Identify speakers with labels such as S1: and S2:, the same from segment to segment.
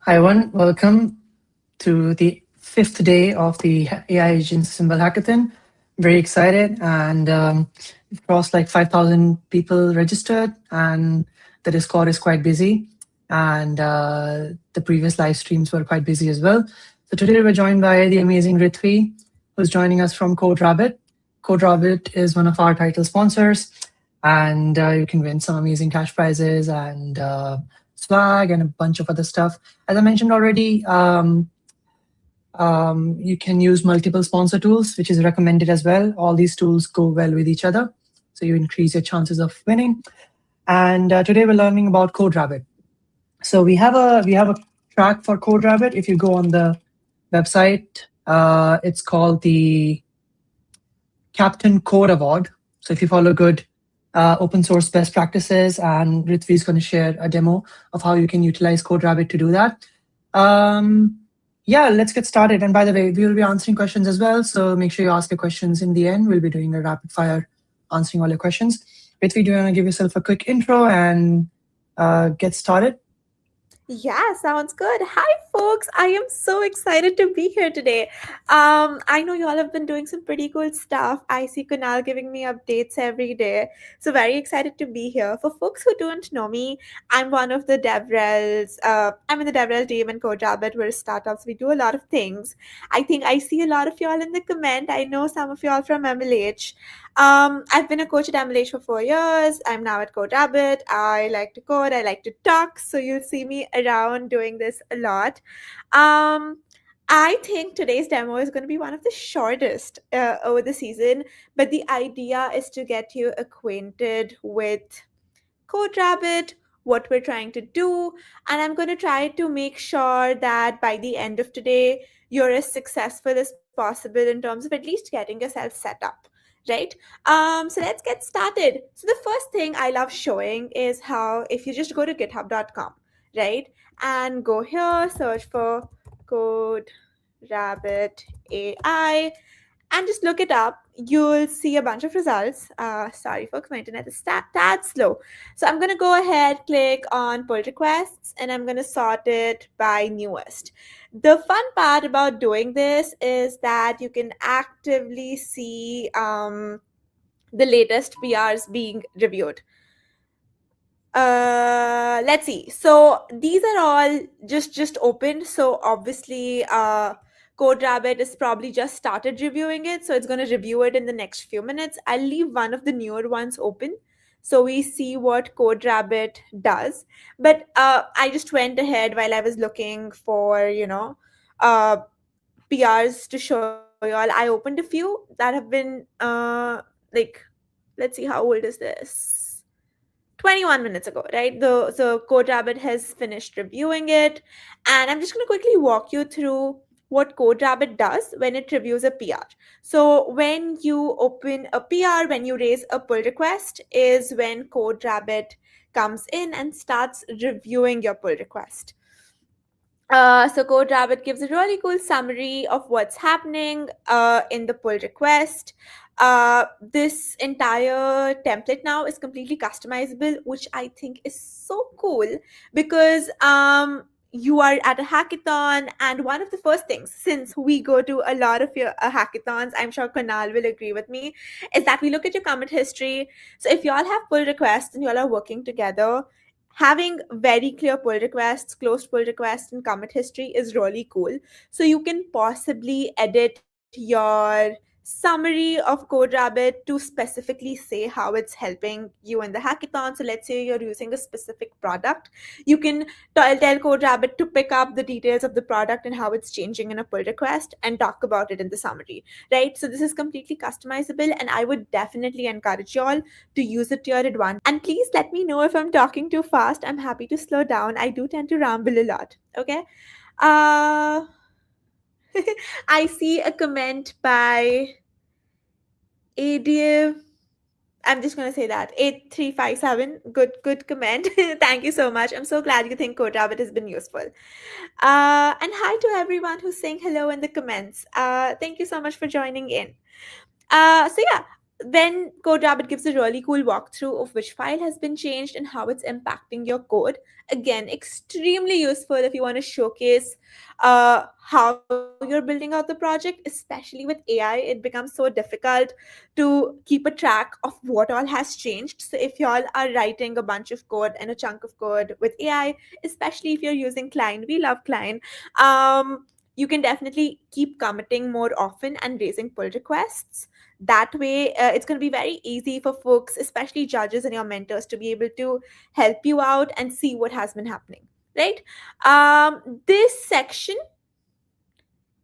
S1: Hi, everyone. Welcome to the fifth day of the AI Agent Symbol Hackathon. Very excited, and we've crossed like 5,000 people registered, and the Discord is quite busy, and the previous live streams were quite busy as well. So today we're joined by the amazing Ritvi, who's joining us from CodeRabbit. CodeRabbit is one of our title sponsors, and you can win some amazing cash prizes and swag and a bunch of other stuff. As I mentioned already, you can use multiple sponsor tools, which is recommended as well. All these tools go well with each other, so you increase your chances of winning. And today we're learning about CodeRabbit. So we have a track for CodeRabbit. If you go on the website, it's called the Captain Code Award. So if you follow good open source best practices, and Ritvi is going to share a demo of how you can utilize CodeRabbit to do that. Yeah, let's get started. And by the way, we will be answering questions as well. So make sure you ask your questions in the end. We'll be doing a rapid fire answering all your questions. Ritvi, do you want to give yourself a quick intro and get started?
S2: Yeah, sounds good. Hi, folks. I am so excited to be here today. I know y'all have been doing some pretty cool stuff. I see Kunal giving me updates every day. So very excited to be here. For folks who don't know me, I'm one of the DevRels. I'm in the DevRel team in CodeRabbit. We're startups. We do a lot of things. I think I see a lot of y'all in the comment. I know some of y'all from MLH. I've been a coach at MLH for 4 years. I'm now at CodeRabbit. I like to code. I like to talk. So you'll see me around doing this a lot. Um, I think today's demo is going to be one of the shortest over the season, but the idea is to get you acquainted with CodeRabbit, what we're trying to do, and I'm going to try to make sure that by the end of today, you're as successful as possible in terms of at least getting yourself set up, right? So let's get started. So the first thing I love showing is how if you just go to github.com, right, and go here, search for Code Rabbit AI, and just look it up, you'll see a bunch of results. Sorry folks, my internet is tad slow. So I'm going to go ahead, click on pull requests, and I'm going to sort it by newest. The fun part about doing this is that you can actively see the latest PRs being reviewed. Let's see. So these are all just opened. So obviously, CodeRabbit is probably just started reviewing it, so it's going to review it in the next few minutes. I'll leave one of the newer ones open so we see what CodeRabbit does. But I just went ahead while I was looking for uh, PRs to show y'all. I opened a few that have been like, let's see, how old is this? 21 minutes ago, right? The CodeRabbit has finished reviewing it, and I'm just going to quickly walk you through what CodeRabbit does when it reviews a PR. So when you open a PR, when you raise a pull request, is when CodeRabbit comes in and starts reviewing your pull request. So CodeRabbit gives a really cool summary of what's happening in the pull request. This entire template now is completely customizable, which I think is so cool because you are at a hackathon, and one of the first things, since we go to a lot of your hackathons, I'm sure Kunal will agree with me, is that we look at your commit history. So if y'all have pull requests and y'all are working together, having very clear pull requests, closed pull requests, and commit history is really cool. So you can possibly edit your summary of CodeRabbit to specifically say how it's helping you in the hackathon. So let's say you're using a specific product. You can tell CodeRabbit to pick up the details of the product and how it's changing in a pull request and talk about it in the summary, right? So this is completely customizable, and I would definitely encourage y'all to use it to your advantage. And please let me know if I'm talking too fast. I'm happy to slow down. I do tend to ramble a lot. Okay. Uh, I see a comment by ADF. I'm just gonna say that 8357. Good comment. Thank you so much. I'm so glad you think CodeRabbit has been useful. And hi to everyone who's saying hello in the comments. Thank you so much for joining in. So yeah, then CodeRabbit gives a really cool walkthrough of which file has been changed and how it's impacting your code. Again, extremely useful if you want to showcase how you're building out the project, especially with AI. It becomes so difficult to keep a track of what all has changed. So if y'all are writing a bunch of code and a chunk of code with AI, especially if you're using Klein, we love Klein. You can definitely keep committing more often and raising pull requests. That way, it's going to be very easy for folks, especially judges and your mentors, to be able to help you out and see what has been happening, right? This section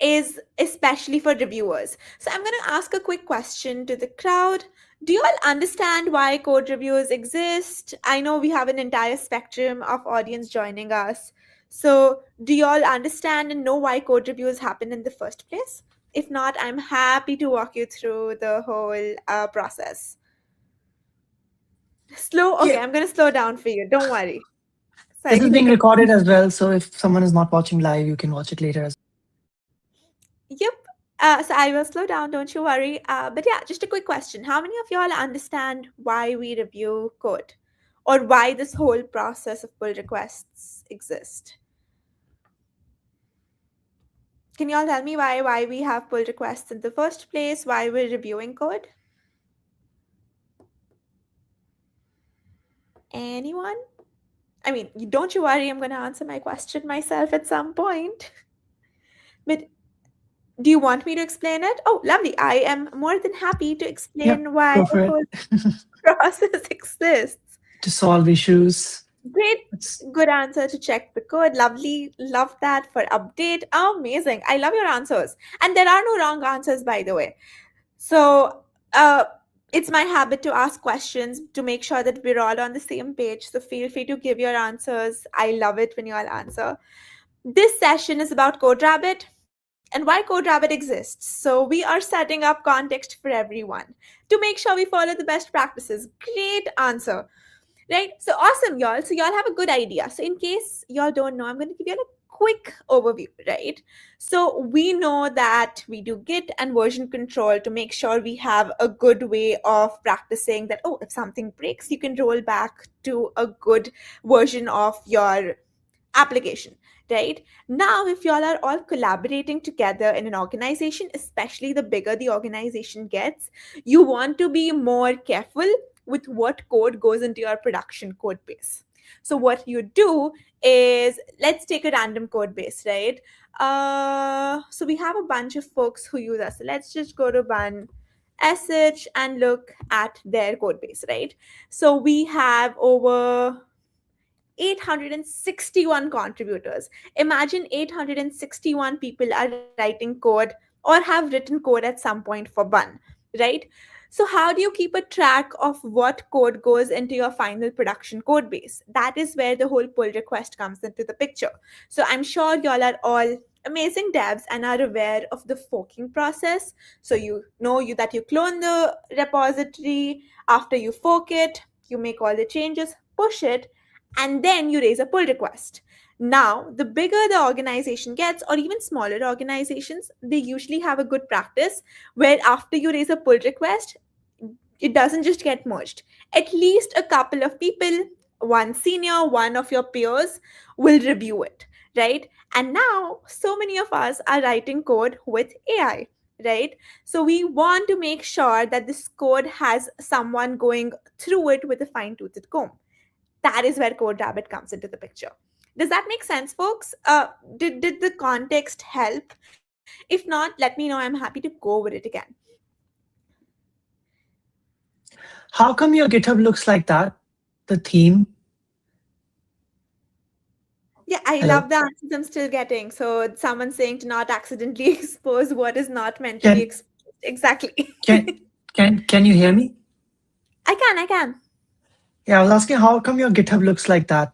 S2: is especially for reviewers. So I'm going to ask a quick question to the crowd. Do you all understand why code reviews exist? I know we have an entire spectrum of audience joining us. So do you all understand and know why code reviews happen in the first place? If not, I'm happy to walk you through the whole process. Okay,
S1: Yeah,
S2: I'm going to slow down for you. Don't worry. So I
S1: this is
S2: can
S1: being
S2: take a
S1: recorded as well, so if someone is not watching live, you can watch it later as
S2: Yep. So I will slow down, don't you worry. But yeah, just a quick question. How many of y'all understand why we review code or why this whole process of pull requests exist? Can y'all tell me why we have pull requests in the first place, why we're reviewing code? Anyone? I mean, don't you worry, I'm going to answer my question myself at some point. But do you want me to explain it? Oh, lovely. I am more than happy to
S1: yeah,
S2: explain why
S1: go
S2: the
S1: for it.
S2: whole process exists.
S1: To solve issues.
S2: Great,
S1: It's,
S2: good answer to check the code. Lovely, love that for update. Amazing. I love your answers. And there are no wrong answers, by the way. So, uh, it's my habit to ask questions to make sure that we're all on the same page. So, feel free to give your answers. I love it when you all answer. This session is about CodeRabbit and why CodeRabbit exists. So, we are setting up context for everyone to make sure we follow the best practices. Great answer. Right? So awesome, y'all. So y'all have a good idea. So in case y'all don't know, I'm going to give you a quick overview, right? So we know that we do Git and version control to make sure we have a good way of practicing that. Oh, if something breaks, you can roll back to a good version of your application, right? Now, if y'all are all collaborating together in an organization, especially the bigger the organization gets, you want to be more careful with what code goes into your production code base. So what you do is, let's take a random code base, right? So we have a bunch of folks who use us. So let's just go to one sh and look at their code base, right? So we have over 861 contributors. Imagine 861 people are writing code or have written code at some point for Bun, right? So, how do you keep a track of what code goes into your final production code base? That is where the whole pull request comes into the picture. So, I'm sure y'all are all amazing devs and are aware of the forking process. So, you know that you clone the repository, after you fork it, you make all the changes, push it, and then you raise a pull request. Now, the bigger the organization gets, or even smaller organizations, they usually have a good practice where after you raise a pull request, it doesn't just get merged. At least a couple of people, one senior, one of your peers, will review it, right? And now, so many of us are writing code with AI, right? So we want to make sure that this code has someone going through it with a fine toothed comb. That is where CodeRabbit comes into the picture. Does that make sense, folks? Did the context help? If not, let me know. I'm happy to go over it again.
S1: how come your GitHub looks like that? The theme.
S2: Yeah, I
S1: Hello.
S2: love the answers I'm still getting. So someone's saying to not accidentally expose what is not meant to be
S1: Can
S2: exposed. Exactly.
S1: can can you hear me?
S2: I can.
S1: Yeah, I was asking how come your GitHub looks like that?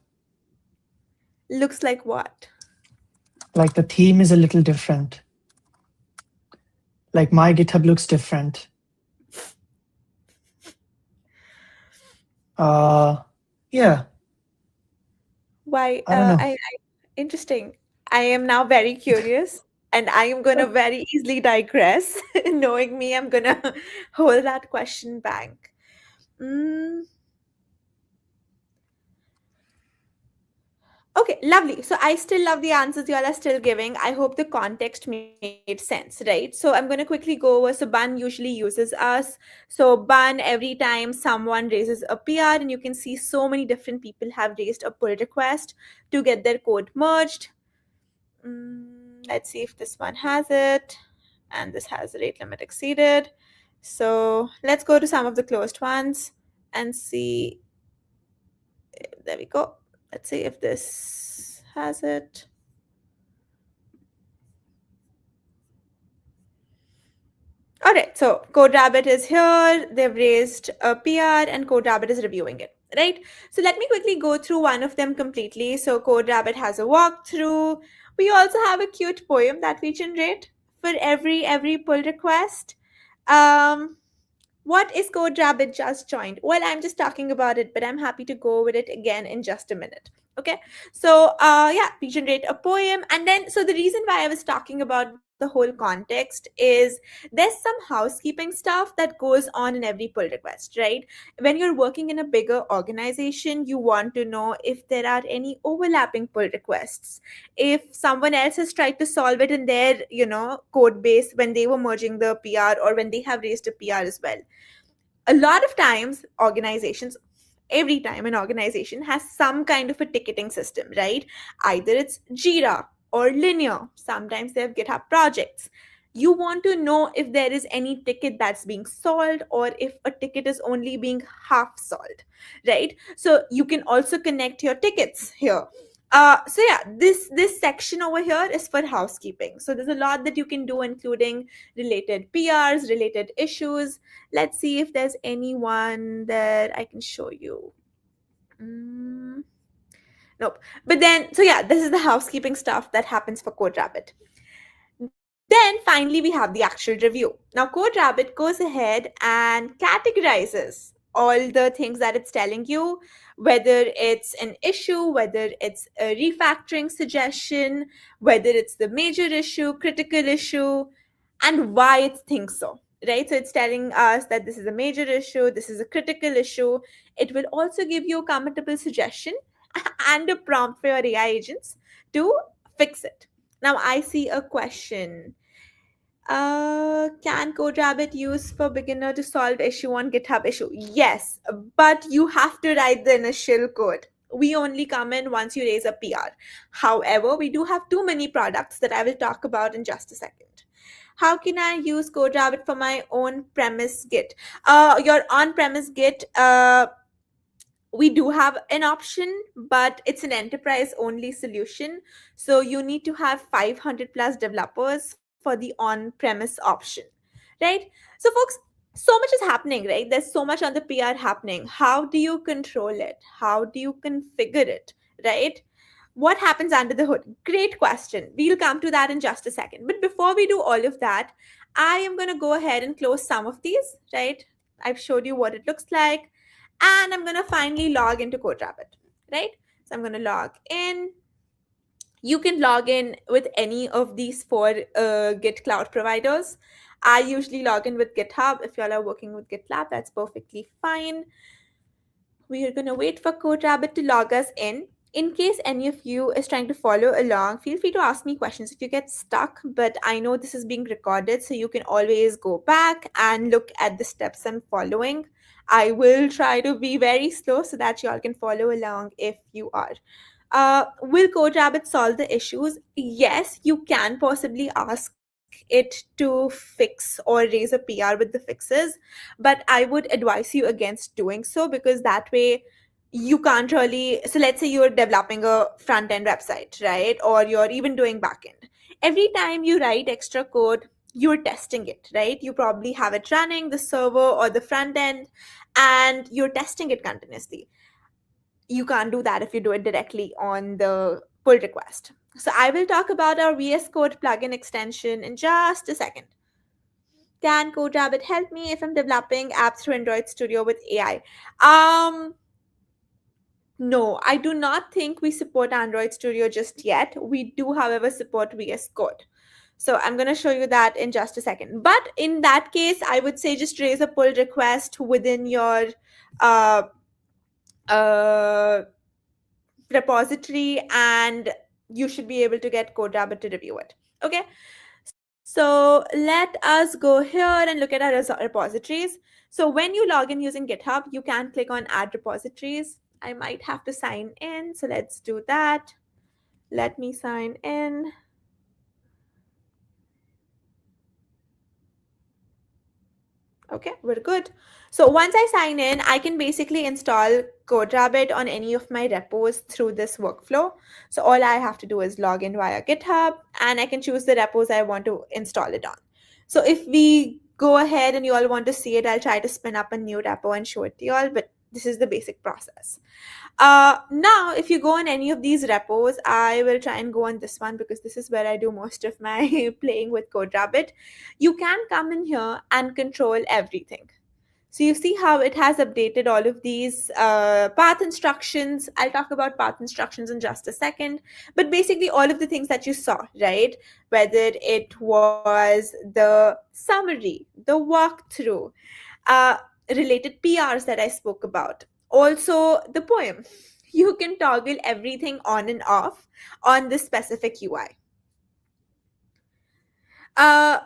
S2: Looks like what?
S1: Like the theme is a little different. Like my GitHub looks different. Uh, yeah,
S2: Why?
S1: I don't know.
S2: Interesting. I am now very curious. And I am going to very easily digress. Knowing me, I'm going to hold that question back. Mm, okay, lovely. So I still love the answers y'all are still giving. I hope the context made sense, right? So I'm going to quickly go over. So Bun usually uses us. So Bun, every time someone raises a PR, and you can see so many different people have raised a pull request to get their code merged. Let's see if this one has it. And this has rate limit exceeded. So let's go to some of the closed ones and see. There we go. Let's see if this has it. All right, so CodeRabbit is here. They've raised a PR and CodeRabbit is reviewing it, right? So let me quickly go through one of them completely. So CodeRabbit has a walkthrough. We also have a cute poem that we generate for every pull request. Um, what is CodeRabbit just joined? Well, I'm just talking about it, but I'm happy to go over it again in just a minute. Okay, so yeah, we generate a poem, and then so the reason why I was talking about the whole context is there's some housekeeping stuff that goes on in every pull request, right? When you're working in a bigger organization, you want to know if there are any overlapping pull requests, if someone else has tried to solve it in their code base when they were merging the PR, or when they have raised a PR as well. A lot of times organizations, every time an organization has some kind of a ticketing system, right? Either it's Jira or Linear, sometimes they have GitHub projects. You want to know if there is any ticket that's being solved, or if a ticket is only being half solved, right? So you can also connect your tickets here. So yeah, this section over here is for housekeeping. So there's a lot that you can do, including related PRs, related issues. Let's see if there's anyone that I can show you. Nope. But then, so yeah, this is the housekeeping stuff that happens for CodeRabbit. Then finally, we have the actual review. Now, CodeRabbit goes ahead and categorizes all the things that it's telling you, whether it's an issue, whether it's a refactoring suggestion, whether it's the major issue, critical issue, and why it thinks so. Right? So it's telling us that this is a major issue, this is a critical issue. It will also give you a commentable suggestion and a prompt for your AI agents to fix it. Now I see a question. Can CodeRabbit use for beginner to solve issue on GitHub issue? Yes, but you have to write the initial code. We only come in once you raise a PR. However, we do have too many products that I will talk about in just a second. How can I use CodeRabbit for my own premise Git? Your on-premise Git, we do have an option, but it's an enterprise only solution. So you need to have 500 plus developers for the on-premise option, right? So folks, so much is happening, right? There's so much on the PR happening. How do you control it? How do you configure it, right? What happens under the hood? Great question. We'll come to that in just a second. But before we do all of that, I am going to go ahead and close some of these, right? I've showed you what it looks like. And I'm going to finally log into CodeRabbit, right? So I'm going to log in. You can log in with any of these four Git cloud providers. I usually log in with GitHub. If y'all are working with GitLab, that's perfectly fine. We are going to wait for CodeRabbit to log us in. In case any of you is trying to follow along, feel free to ask me questions if you get stuck, but I know this is being recorded, so you can always go back and look at the steps I'm following. I will try to be very slow so that y'all can follow along if you are. Will CodeRabbit solve the issues? Yes, you can possibly ask it to fix or raise a PR with the fixes, but I would advise you against doing so, because that way you can't really. So let's say you're developing a front end website, right? Or you're even doing back end. Every time you write extra code, you're testing it, right? You probably have it running, the server or the front end, and you're testing it continuously. You can't do that if you do it directly on the pull request. So I will talk about our VS Code plugin extension in just a second. Can CodeRabbit help me if I'm developing apps through Android Studio with AI? No, I do not think we support Android Studio just yet. We do, however, support VS Code. So I'm going to show you that in just a second. But in that case, I would say just raise a pull request within your uh, uh, repository, and you should be able to get CodeRabbit to review it. Okay. So let us go here and look at our repositories. So when you log in using GitHub, you can click on add repositories. I might have to sign in. So let's do that. Let me sign in. Okay, we're good. So once I sign in, I can basically install CodeRabbit on any of my repos through this workflow. So all I have to do is log in via GitHub, and I can choose the repos I want to install it on. So if we go ahead and you all want to see it, I'll try to spin up a new repo and show it to you all, but this is the basic process. Now, if you go on any of these repos, I will try and go on this one because this is where I do most of my playing with CodeRabbit. You can come in here and control everything. So you see how it has updated all of these path instructions. I'll talk about path instructions in just a second. But basically all of the things that you saw, right? Whether it was the summary, the walkthrough, uh, related PRs that I spoke about, also the poem. You can toggle everything on and off on this specific UI. Uh,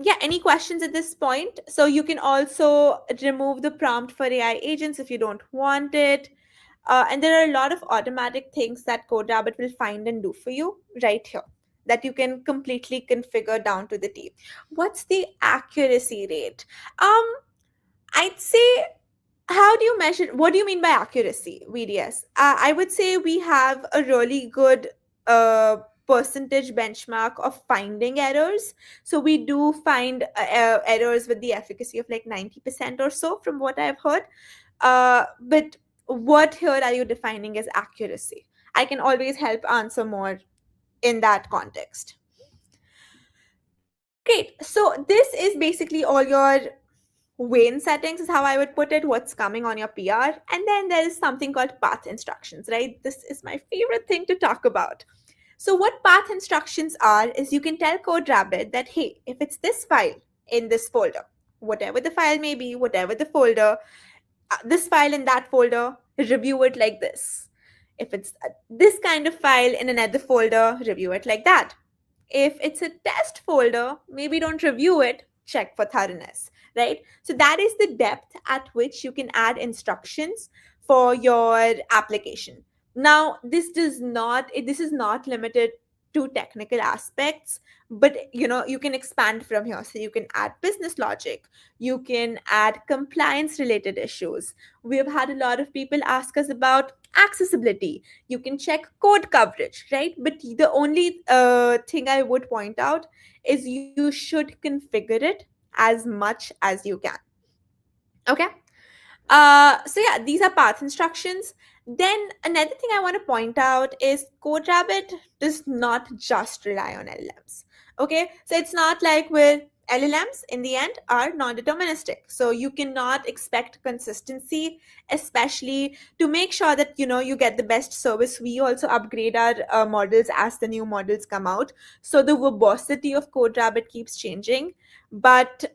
S2: yeah, any questions at this point? So you can also remove the prompt for AI agents if you don't want it. And there are a lot of automatic things that CodeRabbit will find and do for you right here that you can completely configure down to the T. What's the accuracy rate? I'd say, how do you measure? What do you mean by accuracy, VDS? I would say we have a really good percentage benchmark of finding errors. So we do find errors with the efficacy of like 90% or so from what I've heard. But what here are you defining as accuracy? I can always help answer more in that context. Great. So this is basically all your Wayne settings is how I would put it, what's coming on your PR. And then there is something called path instructions, right? This is my favorite thing to talk about. So what path instructions are is you can tell CodeRabbit that, hey, if it's this file in this folder, whatever the file may be, whatever the folder, this file in that folder, review it like this. If it's this kind of file in another folder, review it like that. If it's a test folder, maybe don't review it, check for thoroughness, right? So that is the depth at which you can add instructions for your application. Now, this is not limited to technical aspects, but you can expand from here. So you can add business logic, you can add compliance related issues. We have had a lot of people ask us about accessibility. You can check code coverage, right? But the only thing I would point out is you should configure it as much as you can. Okay. So yeah, these are path instructions. Then another thing I want to point out is CodeRabbit does not just rely on LLMs. Okay, so it's not like where LLMs in the end are non-deterministic. So you cannot expect consistency, especially to make sure that you get the best service. We also upgrade our models as the new models come out. So the verbosity of CodeRabbit keeps changing, but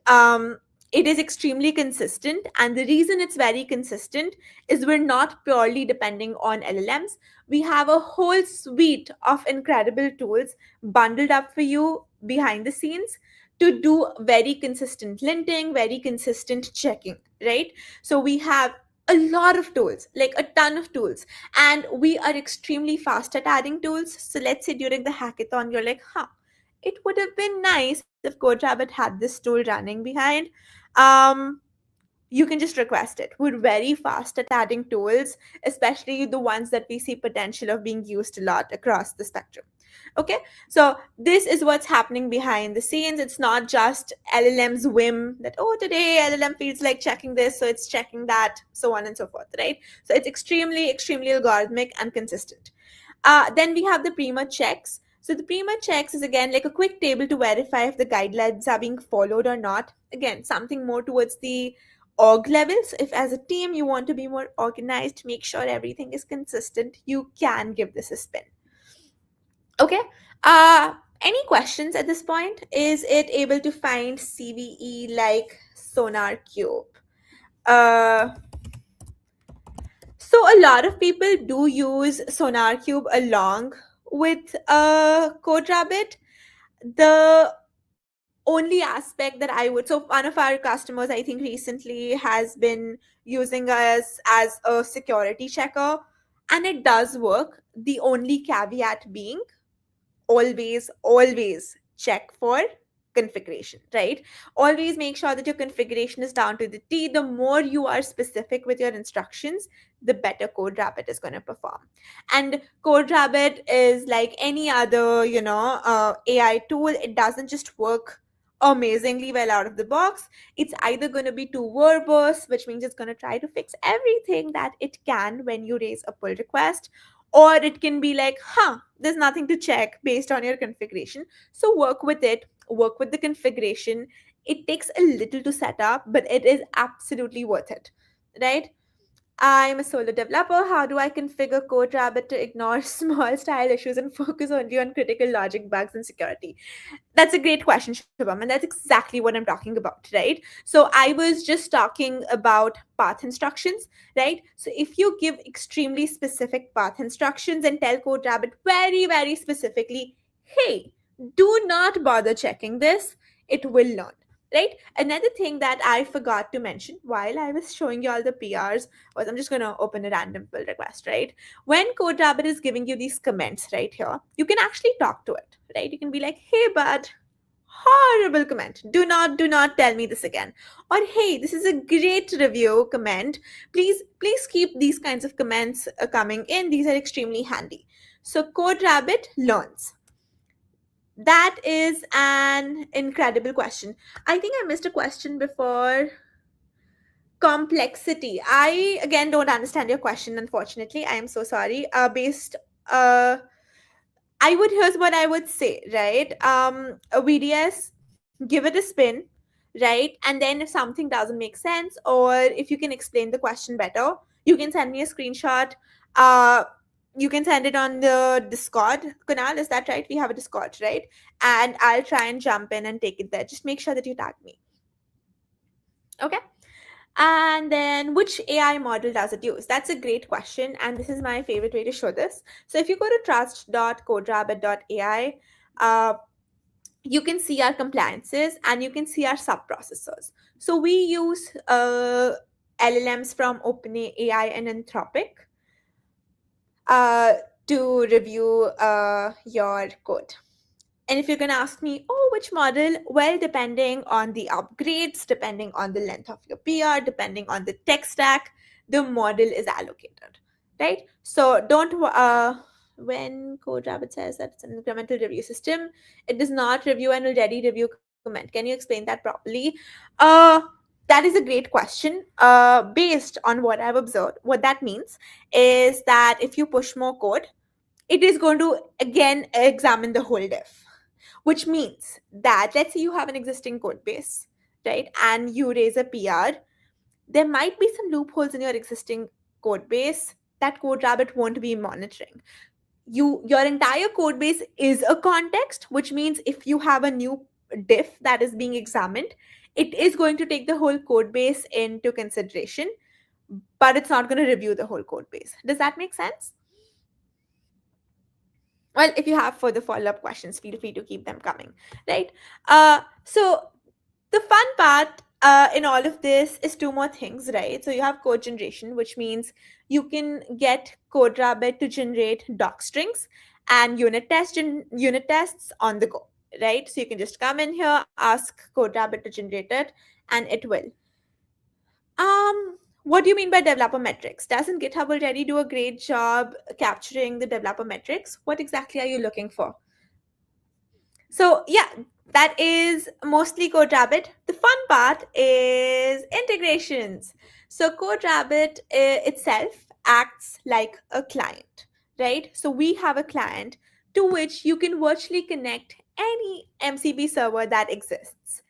S2: it is extremely consistent, and the reason it's very consistent is we're not purely depending on LLMs. We have a whole suite of incredible tools bundled up for you behind the scenes to do very consistent linting, very consistent checking, right? So we have a lot of tools, like a ton of tools, and we are extremely fast at adding tools. So let's say during the hackathon you're like, it would have been nice if CodeRabbit had this tool running behind. You can just request it. We're very fast at adding tools, especially the ones that we see potential of being used a lot across the spectrum. Okay, so this is what's happening behind the scenes. It's not just LLM's whim that, oh, today LLM feels like checking this, so it's checking that, so on and so forth, right? So it's extremely, extremely algorithmic and consistent. Then we have the prima checks. So the prima checks is again like a quick table to verify if the guidelines are being followed or not. Again, something more towards the org levels. If as a team you want to be more organized, make sure everything is consistent, you can give this a spin. Okay. Any questions at this point? Is it able to find CVE like Sonar Cube? Uh, so a lot of people do use Sonar Cube along with CodeRabbit. The only aspect that I would, so one of our customers, I think recently has been using us as a security checker, and it does work. The only caveat being always check for configuration, right? Always make sure that your configuration is down to the T. The more you are specific with your instructions, the better CodeRabbit is going to perform. And CodeRabbit is like any other, AI tool. It doesn't just work amazingly well out of the box. It's either going to be too verbose, which means it's going to try to fix everything that it can when you raise a pull request, or it can be like, there's nothing to check based on your configuration. So work with it, work with the configuration. It takes a little to set up, but it is absolutely worth it, right? I'm a solo developer. How do I configure CodeRabbit to ignore small style issues and focus only on critical logic bugs and security? That's a great question, Shubham, and that's exactly what I'm talking about, right? So I was just talking about path instructions, right? So if you give extremely specific path instructions and tell CodeRabbit very, very specifically, hey, do not bother checking this, it will learn. Right. Another thing that I forgot to mention while I was showing you all the PRs was, I'm just going to open a random pull request, right? When CodeRabbit is giving you these comments right here, you can actually talk to it, right? You can be like, hey, bud, horrible comment. Do not tell me this again. Or hey, this is a great review comment. Please keep these kinds of comments coming in. These are extremely handy. So CodeRabbit learns. That is an incredible question. I think I missed a question before. Complexity. I again don't understand your question, unfortunately. I am so sorry. Here's what I would say, right? A VDS, give it a spin, right? And then if something doesn't make sense, or if you can explain the question better, you can send me a screenshot. Uh, you can send it on the Discord. Kunal, is that right? We have a Discord, right? And I'll try and jump in and take it there. Just make sure that you tag me. Okay. And then which AI model does it use? That's a great question. And this is my favorite way to show this. So if you go to trust.codeраbbit.ai, you can see our compliances and you can see our sub-processors. So we use LLMs from OpenAI and Anthropic to review your code. And if you're going to ask me, which model? Well, depending on the upgrades, depending on the length of your PR, depending on the tech stack, the model is allocated, right? So when CodeRabbit says that it's an incremental review system, it does not review an already review comment. Can you explain that properly? That is a great question. Based on what I've observed, what that means is that if you push more code, it is going to again examine the whole diff, which means that let's say you have an existing code base, right? And you raise a PR, there might be some loopholes in your existing code base that CodeRabbit won't be monitoring. Your entire code base is a context, which means if you have a new diff that is being examined, it is going to take the whole code base into consideration, but it's not going to review the whole code base. Does that make sense? Well, if you have further follow-up questions, feel free to keep them coming, right? So the fun part in all of this is two more things, right? So you have code generation, which means you can get CodeRabbit to generate doc strings and unit tests on the go, right? So you can just come in here, ask CodeRabbit to generate it, and it will. What do you mean by developer metrics? Doesn't GitHub already do a great job capturing the developer metrics? What exactly are you looking for? So yeah, that is mostly CodeRabbit. The fun part is integrations. So CodeRabbit itself acts like a client, right? So we have a client to which you can virtually connect any MCP server that exists.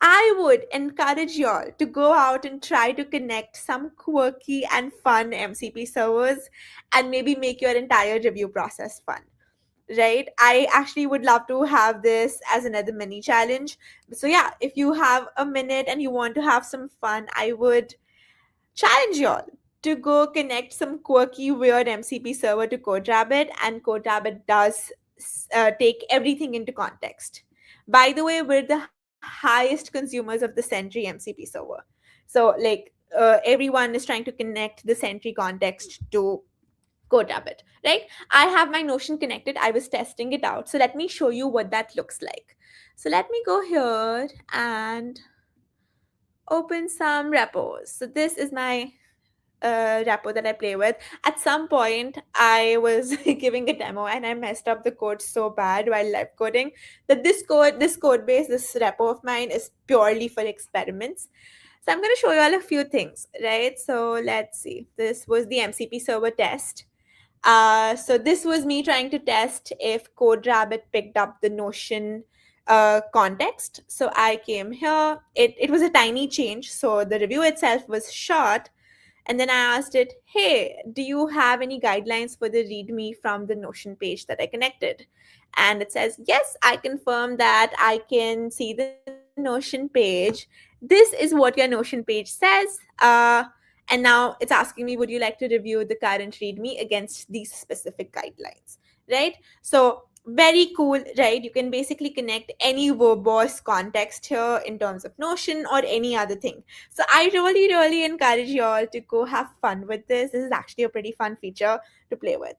S2: I would encourage y'all to go out and try to connect some quirky and fun MCP servers and maybe make your entire review process fun. right? I actually would love to have this as another mini challenge. So yeah, if you have a minute and you want to have some fun, I would challenge y'all to go connect some quirky, weird MCP server to CodeRabbit, and CodeRabbit does take everything into context. By the way, we're the highest consumers of the Sentry MCP server. So, like, everyone is trying to connect the Sentry context to CodeRabbit, right? I have my Notion connected. I was testing it out. So, let me show you what that looks like. So, let me go here and open some repos. So, this is my repo that I play with. At some point, I was giving a demo and I messed up the code so bad while live coding that this code base, this repo of mine is purely for experiments. So I'm going to show you all a few things, right? So let's see. This was the MCP server test. So this was me trying to test if CodeRabbit picked up the Notion context. So I came here. It was a tiny change. So the review itself was short, and then I asked it, hey, do you have any guidelines for the README from the Notion page that I connected? And it says, yes, I confirm that I can see the Notion page. This is what your Notion page says. And now it's asking me, would you like to review the current README against these specific guidelines? Right? So very cool, right? You can basically connect any verbose context here in terms of Notion or any other thing. So I really, really encourage you all to go have fun with this. This is actually a pretty fun feature to play with.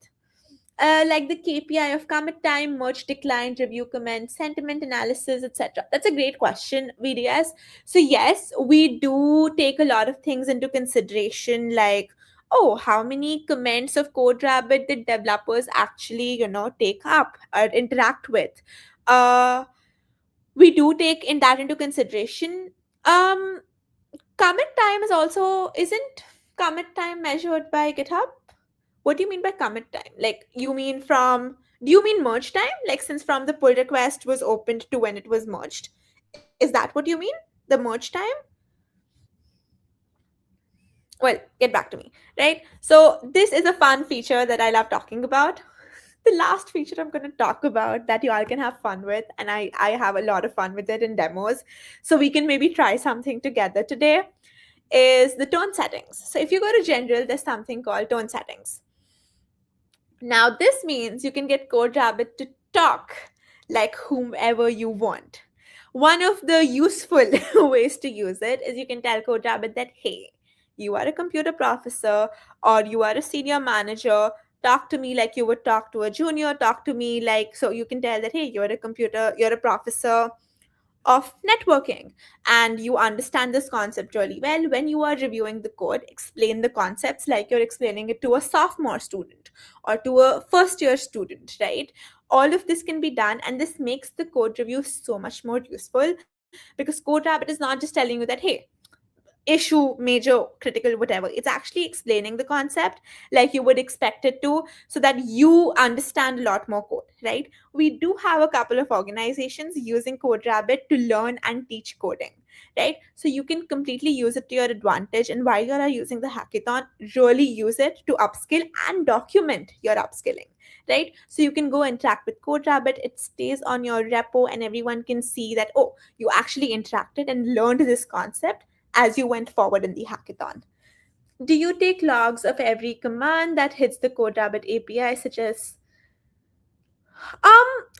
S2: Like the KPI of commit time, merge decline, review comment, sentiment analysis, etc. That's a great question, VDS. So yes, we do take a lot of things into consideration, like, oh, how many comments of CodeRabbit did developers actually, take up or interact with? Uh, we do take in that into consideration. Um, Commit time is also isn't commit time measured by GitHub? What do you mean by commit time? Like, do you mean merge time? Like, since from the pull request was opened to when it was merged? Is that what you mean? The merge time? Well, get back to me, right? So, this is a fun feature that I love talking about. The last feature I'm going to talk about that you all can have fun with, and I have a lot of fun with it in demos. So, we can maybe try something together today, is the tone settings. So, if you go to general, there's something called tone settings. Now, this means you can get CodeRabbit to talk like whomever you want. One of the useful ways to use it is you can tell CodeRabbit that, hey, you are a computer professor or you are a senior manager. Talk to me like you would talk to a junior. Talk to me like, so you can tell that, hey, you're a professor of networking and you understand this concept really well. When you are reviewing the code, explain the concepts like you're explaining it to a sophomore student or to a first year student, right? All of this can be done, and this makes the code review so much more useful because CodeRabbit is not just telling you that, hey, issue, major, critical, whatever. It's actually explaining the concept like you would expect it to, so that you understand a lot more code, right? We do have a couple of organizations using CodeRabbit to learn and teach coding, right? So you can completely use it to your advantage, and while you are using the hackathon, really use it to upskill and document your upskilling, right? So you can go interact with CodeRabbit, it stays on your repo, and everyone can see that, oh, you actually interacted and learned this concept as you went forward in the hackathon. Do you take logs of every command that hits the CodeRabbit API, such as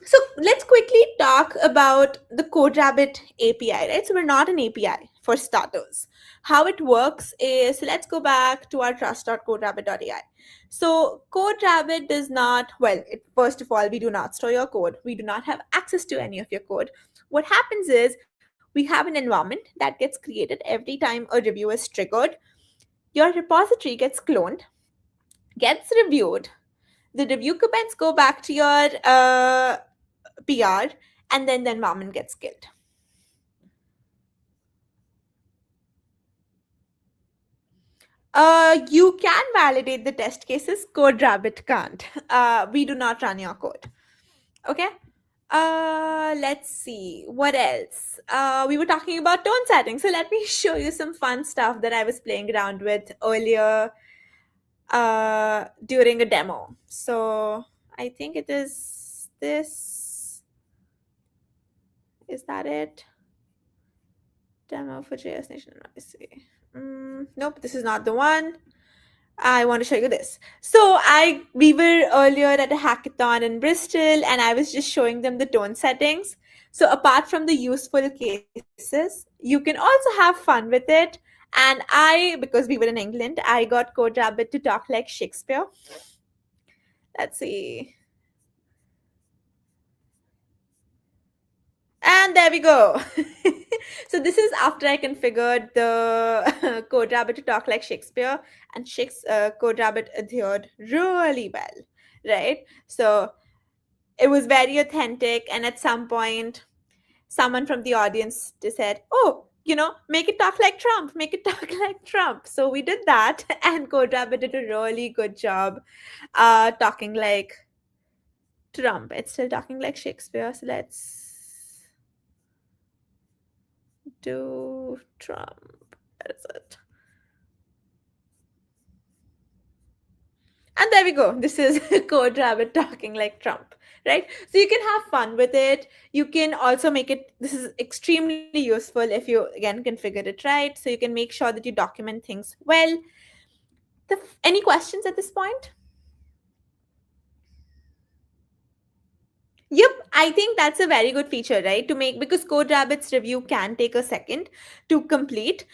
S2: so let's quickly talk about the CodeRabbit API, right? So we're not an API for starters. How it works is, so let's go back to our trust.codeраbbit.ai. So CodeRabbit does not, first of all, we do not store your code. We do not have access to any of your code. What happens is we have an environment that gets created every time a review is triggered. Your repository gets cloned, gets reviewed. The review comments go back to your PR, and then the environment gets killed. You can validate the test cases. CodeRabbit can't. We do not run your code. Okay. Let's see what else. We were talking about tone settings, so let me show you some fun stuff that I was playing around with earlier during a demo. So I think it is this? Is that it? Demo for JS Nation. Let me see. Nope, this is not the one. I want to show you this. So we were earlier at a hackathon in Bristol, and I was just showing them the tone settings. So apart from the useful cases, you can also have fun with it. And because we were in England, I got CodeRabbit to talk like Shakespeare. Let's see. And there we go. So this is after I configured the CodeRabbit to talk like Shakespeare, and CodeRabbit adhered really well, right? So it was very authentic, and at some point, someone from the audience just said, "Oh, make it talk like Trump, make it talk like Trump." So we did that, and CodeRabbit did a really good job talking like Trump. It's still talking like Shakespeare, so let's do Trump. Where is it? And there we go. This is CodeRabbit talking like Trump, right? So you can have fun with it. You can also make it, this is extremely useful if you, again, configure it right. So you can make sure that you document things well. Any questions at this point? Yep, I think that's a very good feature, right? To make, because CodeRabbit's review can take a second to complete.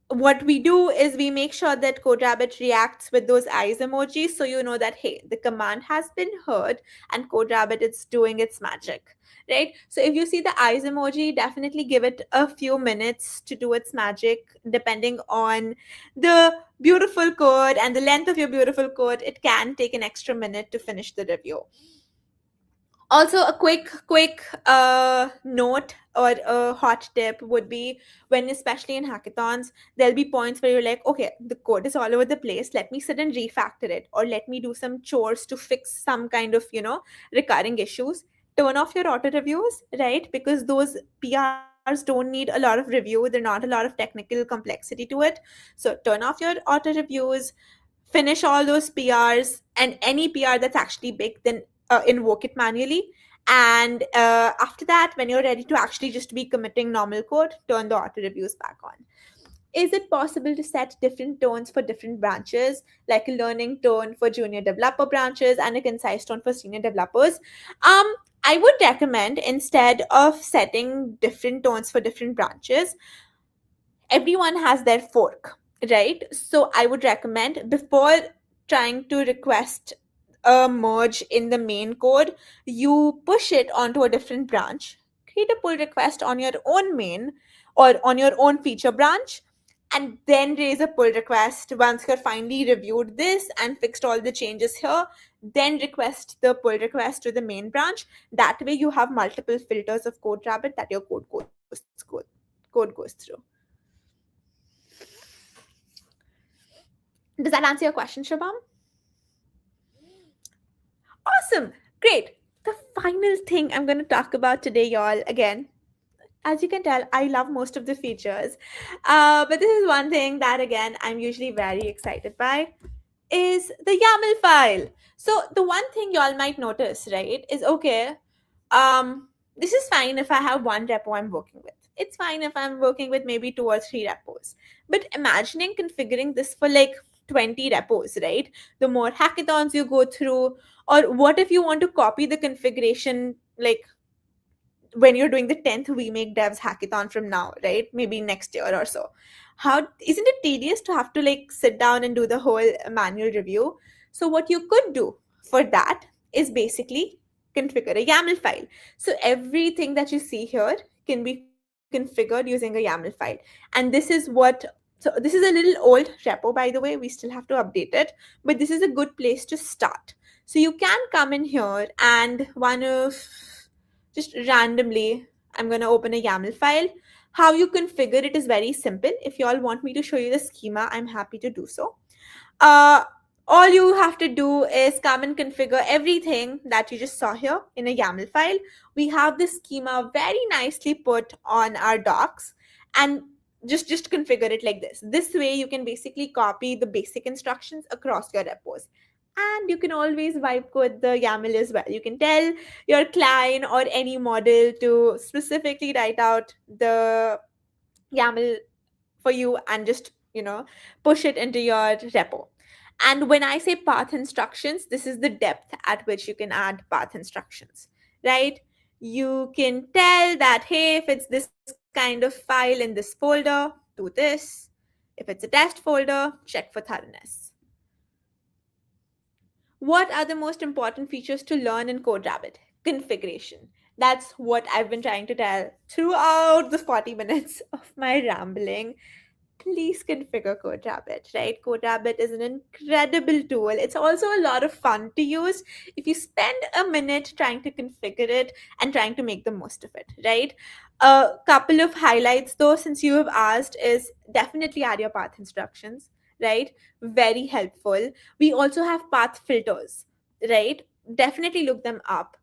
S2: What we do is we make sure that CodeRabbit reacts with those eyes emojis, so you know that, hey, the command has been heard and CodeRabbit is doing its magic, right? So if you see the eyes emoji, definitely give it a few minutes to do its magic. Depending on the beautiful code and the length of your beautiful code, it can take an extra minute to finish the review. Also, a quick note or a hot tip would be, when especially in hackathons, there'll be points where you're like, okay, the code is all over the place, let me sit and refactor it, or let me do some chores to fix some kind of recurring issues. Turn off your auto reviews, right? Because those PRs don't need a lot of review, they're not a lot of technical complexity to it. So turn off your auto reviews, finish all those PRs, and any PR that's actually big, then invoke it manually. And after that, when you're ready to actually just be committing normal code, turn the auto reviews back on. Is it possible to set different tones for different branches, like a learning tone for junior developer branches and a concise tone for senior developers? I would recommend, instead of setting different tones for different branches, everyone has their fork, right? So I would recommend, before trying to request a merge in the main code, you push it onto a different branch, create a pull request on your own main or on your own feature branch, and then raise a pull request once you've finally reviewed this and fixed all the changes here. Then request the pull request to the main branch. That way you have multiple filters of CodeRabbit that your code goes through. Does that answer your question, Shabam? Awesome. Great. The final thing I'm going to talk about today, y'all, again, as you can tell, I love most of the features. But this is one thing that, again, I'm usually very excited by, is the YAML file. So the one thing y'all might notice, right, is, okay, this is fine if I have one repo I'm working with. It's fine if I'm working with maybe 2 or 3 repos. But imagining configuring this for like 20 repos, right? The more hackathons you go through, or what if you want to copy the configuration, like when you're doing the 10th We Make Devs hackathon from now, right? Maybe next year or so. How isn't it tedious to have to like sit down and do the whole manual review? So what you could do for that is basically configure a YAML file. So everything that you see here can be configured using a YAML file. And this is so this is a little old repo, by the way, we still have to update it, but this is a good place to start. So you can come in here and just randomly, I'm going to open a YAML file. How you configure it is very simple. If you all want me to show you the schema, I'm happy to do so. All you have to do is come and configure everything that you just saw here in a YAML file. We have this schema very nicely put on our docs, and just configure it like this. This way you can basically copy the basic instructions across your repos. And you can always wipe code the YAML as well. You can tell your client or any model to specifically write out the YAML for you and just, push it into your repo. And when I say path instructions, this is the depth at which you can add path instructions, right? You can tell that, hey, if it's this kind of file in this folder, do this. If it's a test folder, check for thoroughness. What are the most important features to learn in CodeRabbit? Configuration. That's what I've been trying to tell throughout the 40 minutes of my rambling. Please configure CodeRabbit, right? CodeRabbit is an incredible tool. It's also a lot of fun to use if you spend a minute trying to configure it and trying to make the most of it, right? A couple of highlights, though, since you have asked, is definitely add your path instructions, right? Very helpful. We also have path filters, right? Definitely look them up.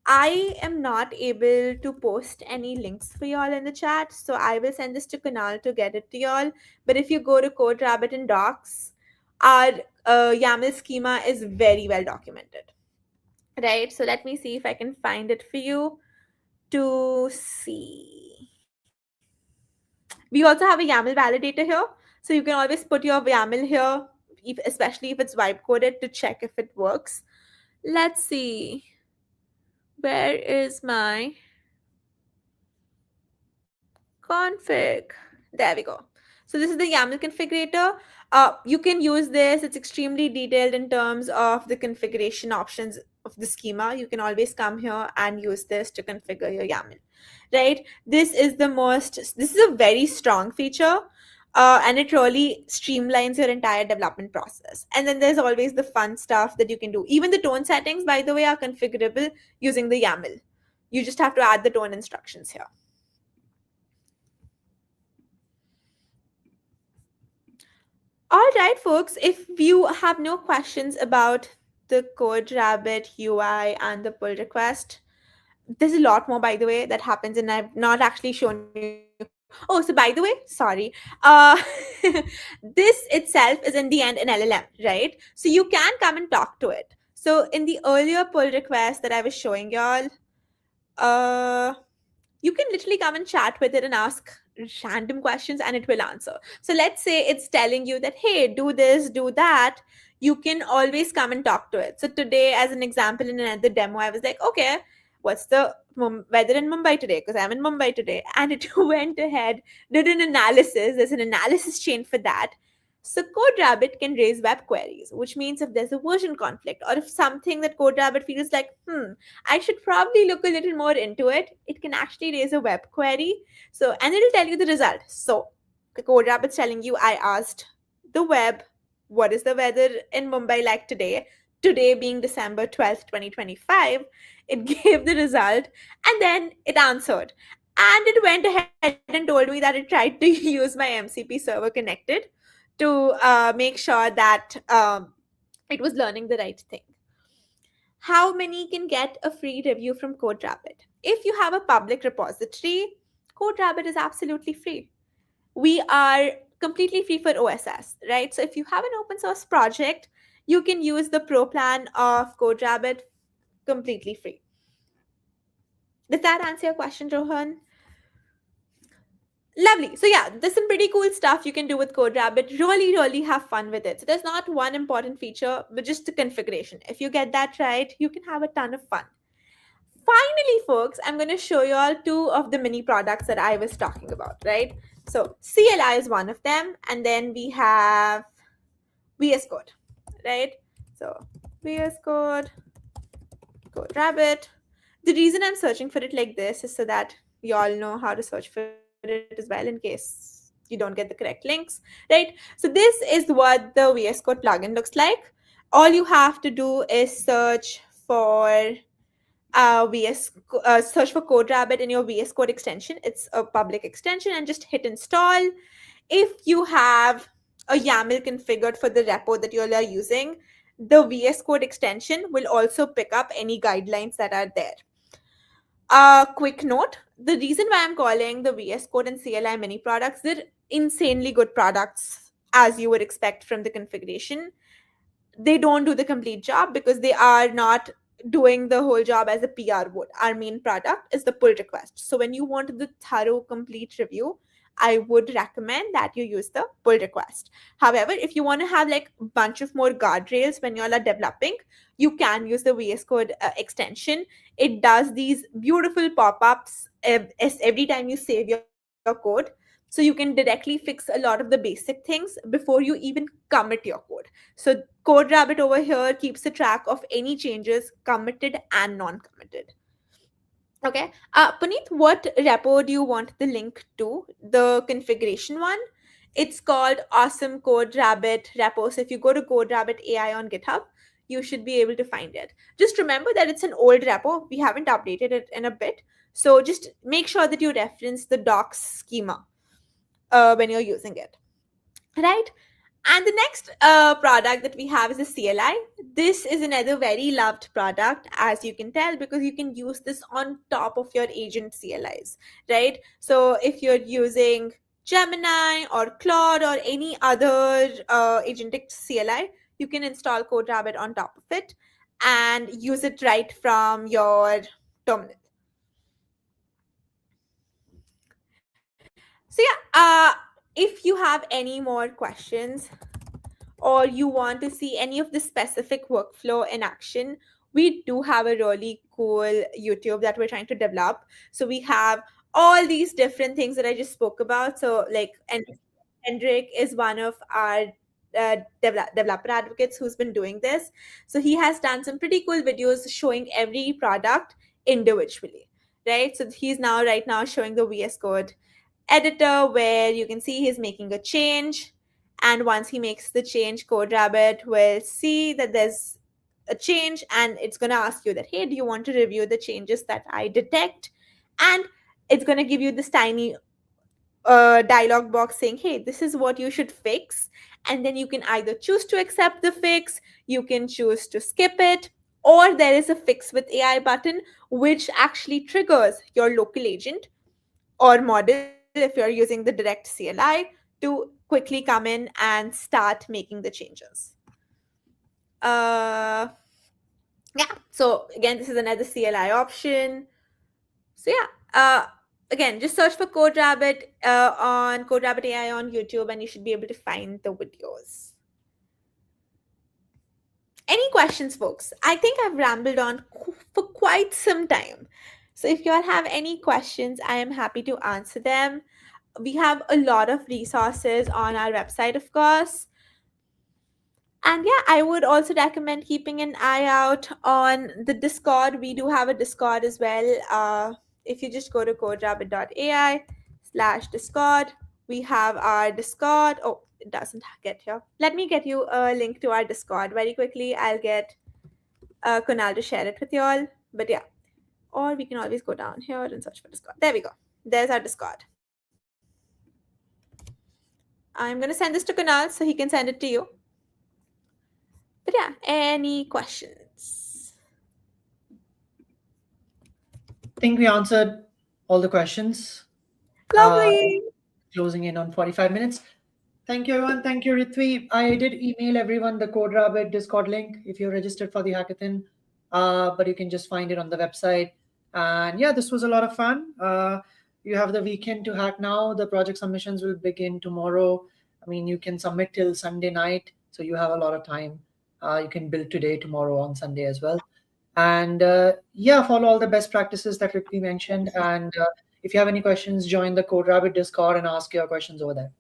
S2: I am not able to post any links for y'all in the chat, so I will send this to Kunal to get it to y'all. But if you go to CodeRabbit in Docs, our YAML schema is very well documented, right? So let me see if I can find it for you to see. We also have a YAML validator here, so you can always put your YAML here, especially if it's vibe coded, to check if it works. Let's see. Where is my config? There we go. So this is the YAML configurator. You can use this. It's extremely detailed in terms of the configuration options of the schema. You can always come here and use this to configure your YAML, right? This is a very strong feature. And it really streamlines your entire development process. And then there's always the fun stuff that you can do. Even the tone settings, by the way, are configurable using the YAML. You just have to add the tone instructions here. All right, folks, if you have no questions about the CodeRabbit UI and the pull request, there's a lot more, by the way, that happens, and I've not actually shown you. Oh, so by the way, sorry. This itself is in the end an LLM, right? So you can come and talk to it. So in the earlier pull request that I was showing y'all, you can literally come and chat with it and ask random questions and it will answer. So let's say it's telling you that, hey, do this, do that. You can always come and talk to it. So today, as an example, in another demo, I was like, okay, what's the weather in Mumbai today? Because I'm in Mumbai today. And it went ahead, did an analysis. There's an analysis chain for that. So CodeRabbit can raise web queries, which means if there's a version conflict or if something that CodeRabbit feels like, I should probably look a little more into it, it can actually raise a web query. So, and it'll tell you the result. So CodeRabbit's telling you, I asked the web, what is the weather in Mumbai like today? Today being December 12th, 2025, it gave the result and then it answered. And it went ahead and told me that it tried to use my MCP server connected to make sure that it was learning the right thing. How many can get a free review from CodeRabbit? If you have a public repository, CodeRabbit is absolutely free. We are completely free for OSS, right? So if you have an open source project, you can use the pro plan of CodeRabbit completely free. Does that answer your question, Rohan? Lovely. So yeah, there's some pretty cool stuff you can do with CodeRabbit. Really have fun with it. So there's not one important feature, but just the configuration. If you get that right, you can have a ton of fun. Finally, folks, I'm going to show you all two of the mini products that I was talking about, right? So CLI is one of them, and then we have VS Code, right? So VS Code, CodeRabbit. The reason I'm searching for it like this is so that you all know how to search for it as well in case you don't get the correct links, right? So this is what the VS Code plugin looks like. All you have to do is search for search for CodeRabbit in your VS Code extension. It's a public extension, and just hit install. If you have a YAML configured for the repo that you all are using, the VS Code extension will also pick up any guidelines that are there. Quick note, the reason why I'm calling the VS Code and CLI mini products, they're insanely good products, as you would expect from the configuration. they don't do the complete job because they are not doing the whole job as a PR would. Our main product is the pull request. So when you want the thorough, complete review, I would recommend that you use the pull request. However, if you want to have like a bunch of more guardrails when you all are developing, you can use the VS Code extension. It does these beautiful pop-ups every time you save your code. So you can directly fix a lot of the basic things before you even commit your code. So CodeRabbit over here keeps a track of any changes committed and non-committed. Okay. Puneet, what repo do you want the link to? The configuration one? It's called Awesome Code Rabbit repo. So if you go to Code Rabbit AI on GitHub, you should be able to find it. Just remember that it's an old repo. We haven't updated it in a bit. So just make sure that you reference the docs schema when you're using it. Right? And the next product that we have is a CLI. This is another very loved product, as you can tell, because you can use this on top of your agent CLIs, right? So if you're using Gemini or Claude or any other agentic CLI, you can install CodeRabbit on top of it and use it right from your terminal. So yeah, if you have any more questions, or you want to see any of the specific workflow in action, we do have a really cool YouTube that we're trying to develop. So we have all these different things that I just spoke about. So like, and Hendrik is one of our developer advocates who's been doing this. So he has done some pretty cool videos showing every product individually, right? So he's now right now showing the VS Code editor where you can see he's making a change, and once he makes the change, CodeRabbit will see that there's a change and it's going to ask you that, hey, do you want to review the changes that I detect? And it's going to give you this tiny dialog box saying, hey, this is what you should fix. And then you can either choose to accept the fix, you can choose to skip it, or there is a fix with AI button which actually triggers your local agent or model if you're using the direct CLI to quickly come in and start making the changes. Uh, yeah, so again, this is another CLI option. So yeah, again, just search for CodeRabbit on CodeRabbit AI on YouTube and you should be able to find the videos. Any questions, folks? I think I've rambled on for quite some time. So if you all have any questions, I am happy to answer them. We have a lot of resources on our website, of course. And yeah, I would also recommend keeping an eye out on the Discord. We do have a Discord as well. If you just go to coderabbit.ai/Discord, we have our Discord. Oh, it doesn't get here. Let me get you a link to our Discord very quickly. I'll get Kunal to share it with you all. But yeah, or we can always go down here and search for Discord. There we go. There's our Discord. I'm going to send this to Kunal so he can send it to you. But yeah, any questions?
S1: I think we answered all the questions.
S2: Lovely.
S1: Closing in on 45 minutes. Thank you, everyone. Thank you, Ritvi. I did email everyone the CodeRabbit Discord link if you're registered for the hackathon, but you can just find it on the website. And yeah, this was a lot of fun. You have the weekend to hack now. The project submissions will begin tomorrow. I mean, you can submit till Sunday night, so you have a lot of time. You can build today, tomorrow, on Sunday as well. And yeah, follow all the best practices that Ritvi mentioned. And if you have any questions, join the CodeRabbit Discord and ask your questions over there.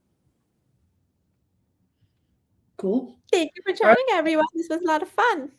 S1: Cool.
S2: Thank you for joining, everyone. This was a lot of fun.